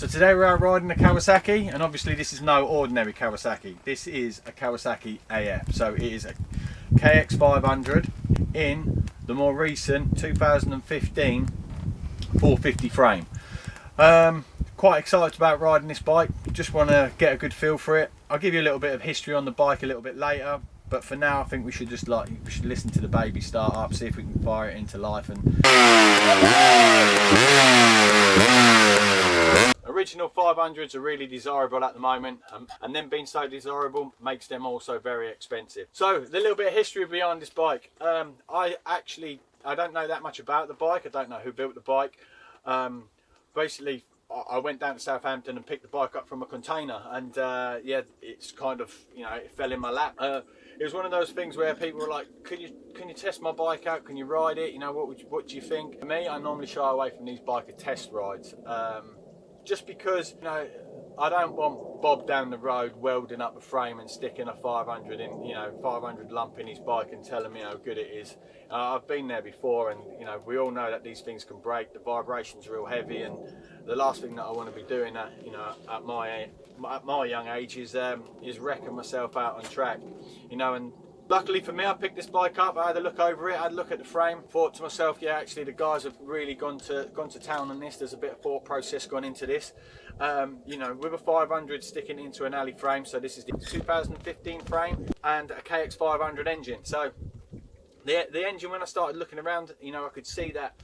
So today we're out riding a Kawasaki, and obviously this is no ordinary Kawasaki. This is a Kawasaki AF. So it is a KX500 in the more recent 2015 450 frame. Quite excited about riding this bike. Just want to get a good feel for it. I'll give you a little bit of history on the bike a little bit later, but for now I think we should just listen to the baby start up, see if we can fire it into life. And original 500s are really desirable at the moment, and them being so desirable makes them also very expensive. So the little bit of history behind this bike. I don't know that much about the bike. I don't know who built the bike. Basically I went down to Southampton and picked the bike up from a container, and yeah, it's kind of, you know, it fell in my lap. It was one of those things where people were like, can you test my bike out? Can you ride it? You know, what do you think? For me, I normally shy away from these biker test rides, just because, you know, I don't want Bob down the road welding up a frame and sticking a 500 in, you know, 500 lump in his bike and telling me how good it is. I've been there before, and you know, we all know that these things can break. The vibration's real heavy, and the last thing that I want to be doing at, you know, at my young age is wrecking myself out on track, you know. And luckily for me, I picked this bike up. I had a look over it, I had a look at the frame, thought to myself, yeah, actually the guys have really gone to town on this. There's a bit of thought process gone into this. You know, with a 500 sticking into an alley frame, so this is the 2015 frame and a KX500 engine. So the engine, when I started looking around, you know, I could see that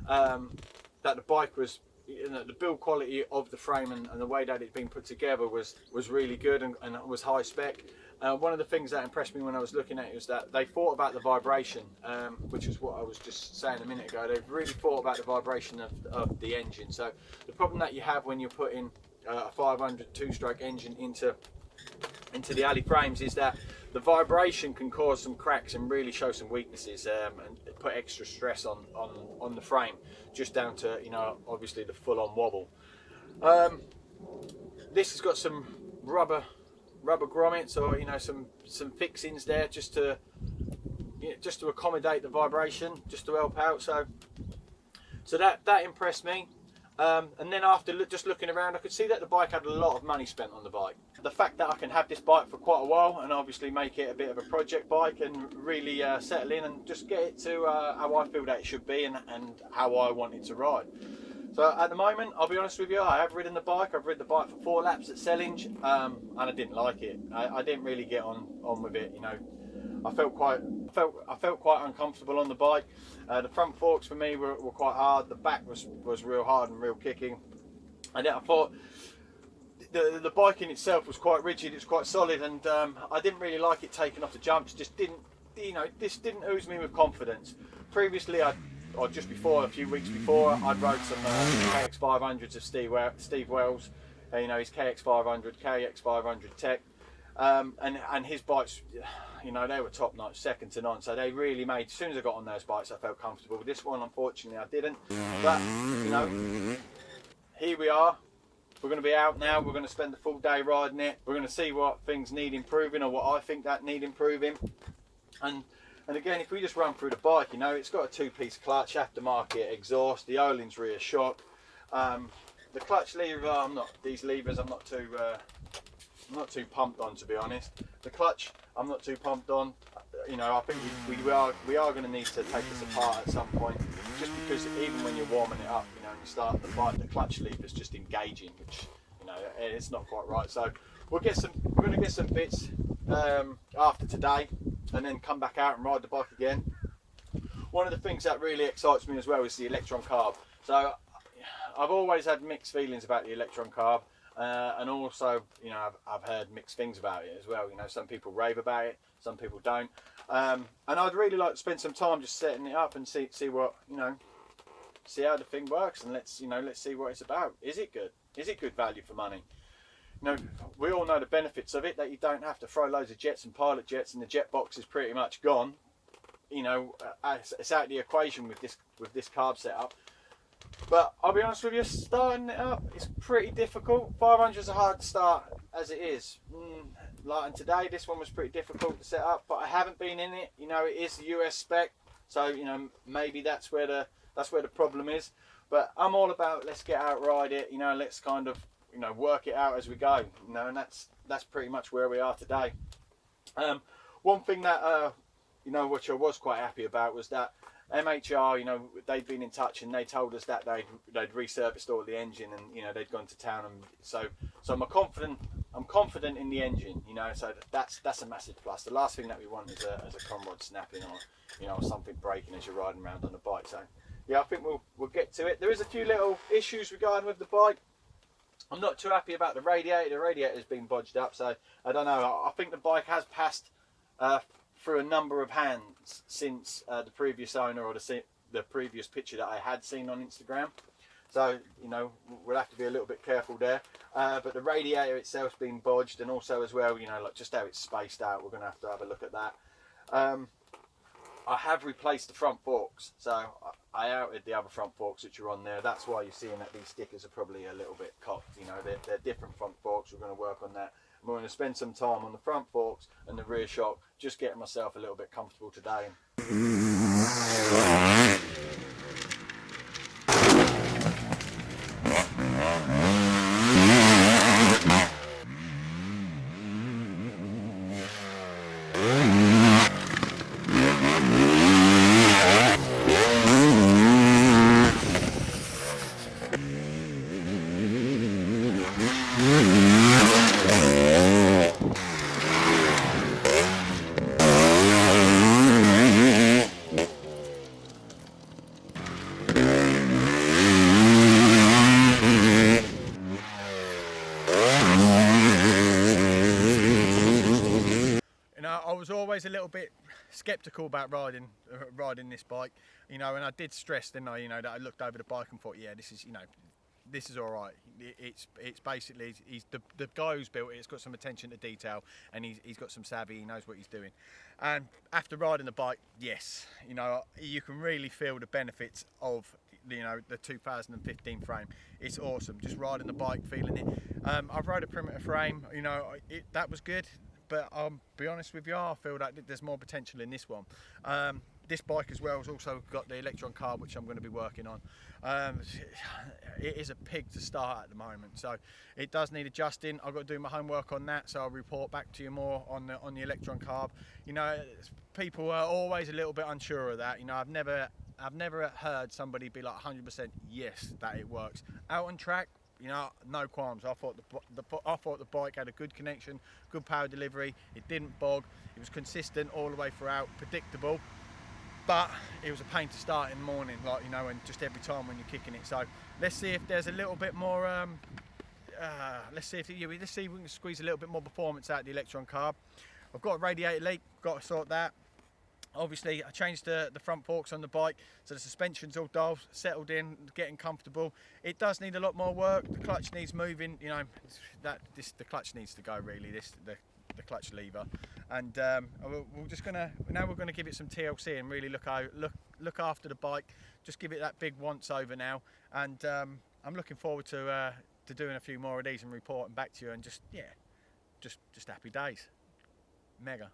that the bike was, you know, the build quality of the frame and the way that it's been put together was really good and was high spec. One of the things that impressed me when I was looking at it was that they thought about the vibration, which is what I was just saying a minute ago. They've really thought about the vibration of the engine. So the problem that you have when you're putting a 500 two-stroke engine into the alley frames is that the vibration can cause some cracks and really show some weaknesses, and put extra stress on the frame, just down to, you know, obviously the full-on wobble. This has got some rubber grommets, or, you know, some fixings there just to, you know, just to accommodate the vibration, just to help out. So that impressed me. And then after just looking around, I could see that the bike had a lot of money spent on the bike. The fact that I can have this bike for quite a while and obviously make it a bit of a project bike and really settle in and just get it to how I feel that it should be and how I want it to ride. So at the moment, I'll be honest with you, I have ridden the bike. I've ridden the bike for 4 laps at Sellinge, and I didn't like it. I didn't really get on with it, you know. I felt quite uncomfortable on the bike. The front forks for me were quite hard. The back was real hard and real kicking. And then I thought the bike in itself was quite rigid. It was quite solid, and I didn't really like it taking off the jumps. Just didn't, you know, this didn't ooze me with confidence. Previously, or just before, a few weeks before, I'd rode some KX500s of Steve Wells. You know, his KX500 Tech. And his bikes, you know, they were top notch, second to none. So they really made, as soon as I got on those bikes, I felt comfortable. With this one, unfortunately, I didn't. But, you know, here we are. We're going to be out now. We're going to spend the full day riding it. We're going to see what things need improving, or what I think that need improving. And again, if we just run through the bike, you know, it's got a 2-piece clutch, aftermarket exhaust, the Öhlins rear shock. The clutch lever, these levers, I'm not too pumped on, to be honest. The clutch, I'm not too pumped on. You know, I think we are going to need to take this apart at some point, just because even when you're warming it up, you know, you start the bike, the clutch lever's just engaging, which, you know, it's not quite right. So we're going to get some bits after today, and then come back out and ride the bike again. One of the things that really excites me as well is the Electron Carb. So I've always had mixed feelings about the Electron Carb. And also, you know, I've heard mixed things about it as well. You know, some people rave about it, some people don't. And I'd really like to spend some time just setting it up and see what, you know, see how the thing works, and let's see what it's about. Is it good? Is it good value for money? You know, we all know the benefits of it, that you don't have to throw loads of jets and pilot jets, and the jet box is pretty much gone. You know, it's out of the equation with this carb setup. But I'll be honest with you, starting it up is pretty difficult. 500s are hard to start as it is. And today, this one was pretty difficult to set up, but I haven't been in it. You know, it is the US spec, so, you know, maybe that's where the problem is. But I'm all about let's get out, ride it, you know, let's kind of, you know, work it out as we go, you know, and that's pretty much where we are today. One thing that you know, which I was quite happy about, was that MHR, you know, they'd been in touch and they told us that they'd resurfaced all the engine, and you know, they'd gone to town, and so I'm confident in the engine, you know, so that's a massive plus. The last thing that we want is a con rod snapping, or you know, something breaking as you're riding around on the bike. So yeah, I think we'll get to it. There is a few little issues regarding with the bike. I'm not too happy about the radiator. The radiator's been bodged up, so I don't know. I think the bike has passed through a number of hands since the previous owner, or the previous picture that I had seen on Instagram. So, you know, we'll have to be a little bit careful there. But the radiator itself's been bodged, and also as well, you know, like just how it's spaced out, we're going to have a look at that. I have replaced the front forks, so I outed the other front forks which are on there. That's why you're seeing that these stickers are probably a little bit cocked. You know, they're different front forks. We're going to work on that. And we're going to spend some time on the front forks and the rear shock, just getting myself a little bit comfortable today. I was always a little bit skeptical about riding this bike, you know, and I did stress, didn't I, you know, that I looked over the bike and thought, yeah, this is, you know, this is all right. It's basically, he's the guy who's built it. It's got some attention to detail, and he's got some savvy. He knows what he's doing. And after riding the bike, yes, you know, you can really feel the benefits of, you know, the 2015 frame. It's awesome. Just riding the bike, feeling it. I've rode a primitive frame. You know, that was good. But I'll be honest with you, I feel that there's more potential in this one. This bike as well has also got the Electron carb, which I'm going to be working on. It is a pig to start at the moment, so it does need adjusting. I've got to do my homework on that, so I'll report back to you more on the Electron carb. You know, people are always a little bit unsure of that. You know, I've never heard somebody be like 100% yes that it works. Out on track, you know, no qualms. I thought the bike had a good connection, good power delivery. It didn't bog. It was consistent all the way throughout, predictable. But it was a pain to start in the morning, like, you know, and just every time when you're kicking it. So let's see if there's a little bit more. Let's see if we can squeeze a little bit more performance out of the Electron carb. I've got a radiator leak. Got to sort that. Obviously, I changed the front forks on the bike, so the suspension's all dull, settled in, getting comfortable. It does need a lot more work. The clutch needs moving. You know, the clutch needs to go really. The clutch lever, and we're gonna give it some TLC and really look after the bike. Just give it that big once over now, and I'm looking forward to doing a few more of these and reporting back to you. And just happy days, mega.